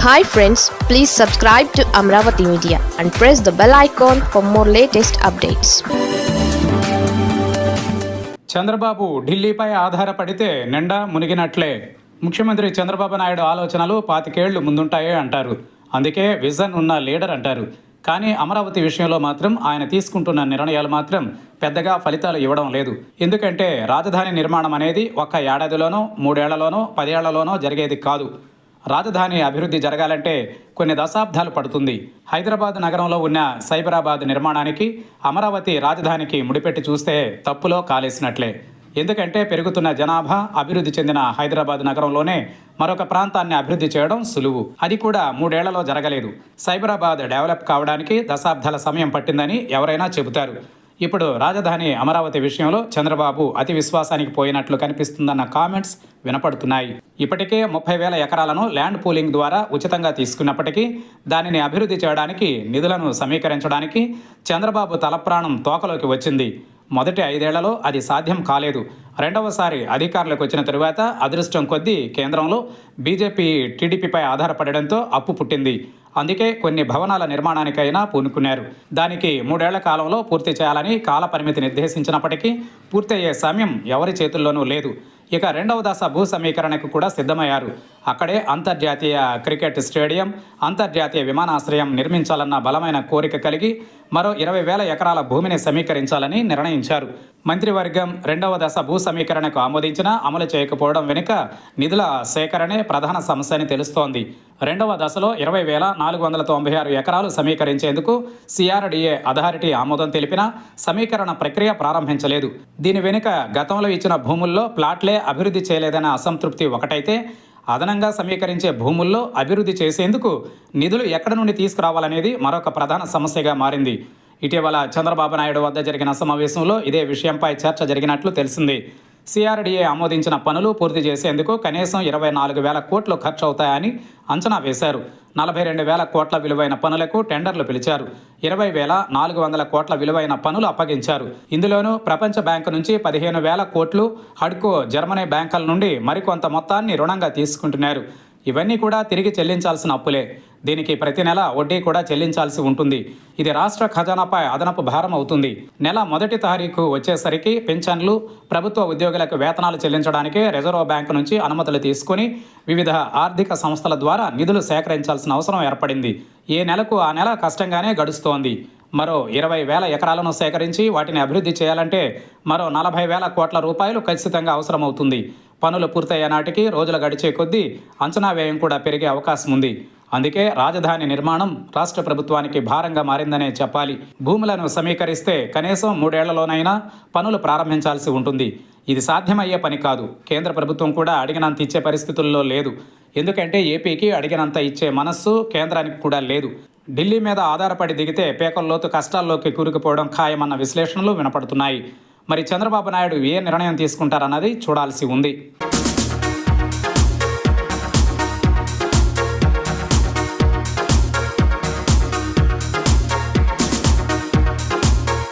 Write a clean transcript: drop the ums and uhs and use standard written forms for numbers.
Hi friends, please subscribe to Amravati Media and press the bell icon for more latest updates. Chandrababu ఢిల్లీపై ఆధారపడితే నిండా మునిగినట్లే. ముఖ్యమంత్రి చంద్రబాబు నాయుడు ఆలోచనలు 25 ఏళ్లు ముందుంటాయే అంటారు. అందుకే విజన్ ఉన్న లీడర్ అంటారు. కానీ అమరావతి విషయంలో మాత్రం ఆయన తీసుకుంటున్న నిర్ణయాలు మాత్రం పెద్దగా ఫలితాలు ఇవ్వడం లేదు. ఎందుకంటే రాజధాని నిర్మాణం అనేది ఒక్క ఏడాదిలోనో 3 ఏళ్లలోనో 10 ఏళ్లలోనో జరిగేది కాదు. రాజధాని అభివృద్ధి జరగాలంటే కొన్ని దశాబ్దాలు పడుతుంది. హైదరాబాద్ నగరంలో ఉన్న సైబరాబాద్ నిర్మాణానికి అమరావతి రాజధానికి ముడిపెట్టి చూస్తే తప్పులో కాలేసినట్లే. ఎందుకంటే పెరుగుతున్న జనాభా అభివృద్ధి చెందిన హైదరాబాద్ నగరంలోనే మరొక ప్రాంతాన్ని అభివృద్ధి చేయడం సులువు. అది కూడా 3 ఏళ్లలో జరగలేదు. సైబరాబాద్ డెవలప్ కావడానికి దశాబ్దాల సమయం పట్టిందని ఎవరైనా చెబుతారు. ఇప్పుడు రాజధాని అమరావతి విషయంలో చంద్రబాబు అతి విశ్వాసానికి పోయినట్లు కనిపిస్తుందన్న కామెంట్స్ వినపడుతున్నాయి. ఇప్పటికే 30,000 ఎకరాలను ల్యాండ్ పూలింగ్ ద్వారా ఉచితంగా తీసుకున్నప్పటికీ దానిని అభివృద్ధి చేయడానికి నిధులను సమీకరించడానికి చంద్రబాబు తలప్రాణం తోకలోకి వచ్చింది. మొదటి 5 ఏళ్లలో అది సాధ్యం కాలేదు. రెండవసారి అధికారులకు వచ్చిన తరువాత అదృష్టం కొద్దీ కేంద్రంలో బీజేపీ టీడీపీపై ఆధారపడడంతో అప్పు పుట్టింది. అందుకే కొన్ని భవనాల నిర్మాణానికైనా పూనుకున్నారు. దానికి 3 ఏళ్ల కాలంలో పూర్తి చేయాలని కాల పరిమితి నిర్దేశించినప్పటికీ పూర్తయ్యే సమయం ఎవరి చేతుల్లోనూ లేదు. ఇక రెండవ దశ భూ సమీకరణకు కూడా సిద్ధమయ్యారు. అక్కడే అంతర్జాతీయ క్రికెట్ స్టేడియం, అంతర్జాతీయ విమానాశ్రయం నిర్మించాలన్న బలమైన కోరిక కలిగి మరో 20,000 ఎకరాల భూమిని సమీకరించాలని నిర్ణయించారు. మంత్రివర్గం రెండవ దశ భూ సమీకరణకు ఆమోదించినా అమలు చేయకపోవడం వెనుక నిధుల సేకరణే ప్రధాన సమస్య అని తెలుస్తోంది. రెండవ దశలో 20,496 ఎకరాలు సమీకరించేందుకు సిఆర్డీఏ అథారిటీ ఆమోదం తెలిపినా సమీకరణ ప్రక్రియ ప్రారంభించలేదు. దీని వెనుక గతంలో ఇచ్చిన భూముల్లో ప్లాట్లే అభివృద్ధి చేయలేదన్న అసంతృప్తి ఒకటైతే, అదనంగా సమీకరించే భూముల్లో అభివృద్ధి చేసేందుకు నిధులు ఎక్కడి నుండి తీసుకురావాలనేది మరొక ప్రధాన సమస్యగా మారింది. ఇటీవల చంద్రబాబు నాయుడు వద్ద జరిగిన సమావేశంలో ఇదే విషయంపై చర్చ జరిగినట్లు తెలిసింది. సిఆర్డీఏ ఆమోదించిన పనులు పూర్తి చేసేందుకు కనీసం 24,000 కోట్లు ఖర్చు అవుతాయని అంచనా వేశారు. 42,000 కోట్ల విలువైన పనులకు టెండర్లు పిలిచారు. 20,400 కోట్ల విలువైన పనులు అప్పగించారు. ఇందులోనూ ప్రపంచ బ్యాంకు నుంచి 15,000 కోట్లు, హడ్కో జర్మనీ బ్యాంకుల నుండి మరికొంత మొత్తాన్ని రుణంగా తీసుకుంటున్నారు. ఇవన్నీ కూడా తిరిగి చెల్లించాల్సిన అప్పులే. దీనికి ప్రతి నెల వడ్డీ కూడా చెల్లించాల్సి ఉంటుంది. ఇది రాష్ట్ర ఖజానాపై అదనపు భారం అవుతుంది. నెల 1వ తారీఖు వచ్చేసరికి పింఛన్లు, ప్రభుత్వ ఉద్యోగులకు వేతనాలు చెల్లించడానికి రిజర్వ్ బ్యాంకు నుంచి అనుమతులు తీసుకుని వివిధ ఆర్థిక సంస్థల ద్వారా నిధులు సేకరించాల్సిన అవసరం ఏర్పడింది. ఏ నెలకు ఆ నెల కష్టంగానే గడుస్తోంది. మరో 20,000 ఎకరాలను సేకరించి వాటిని అభివృద్ధి చేయాలంటే మరో 40,000 కోట్ల రూపాయలు ఖచ్చితంగా అవసరమవుతుంది. పనులు పూర్తయ్యే నాటికి రోజులు గడిచే కొద్దీ అంచనా వ్యయం కూడా పెరిగే అవకాశం ఉంది. అందుకే రాజధాని నిర్మాణం రాష్ట్ర ప్రభుత్వానికి భారంగా మారిందనే చెప్పాలి. భూములను సమీకరిస్తే కనీసం 3 ఏళ్లలోనైనా పనులు ప్రారంభించాల్సి ఉంటుంది. ఇది సాధ్యమయ్యే పని కాదు. కేంద్ర ప్రభుత్వం కూడా అడిగినంత ఇచ్చే పరిస్థితుల్లో లేదు. ఎందుకంటే ఏపీకి అడిగినంత ఇచ్చే మనస్సు కేంద్రానికి కూడా లేదు. ఢిల్లీ మీద ఆధారపడి దిగితే పేకల్లోతు కష్టాల్లోకి కూరుకుపోవడం ఖాయమన్న విశ్లేషణలు వినపడుతున్నాయి. మరి చంద్రబాబు నాయుడు ఏ నిర్ణయం తీసుకుంటారన్నది చూడాల్సి ఉంది.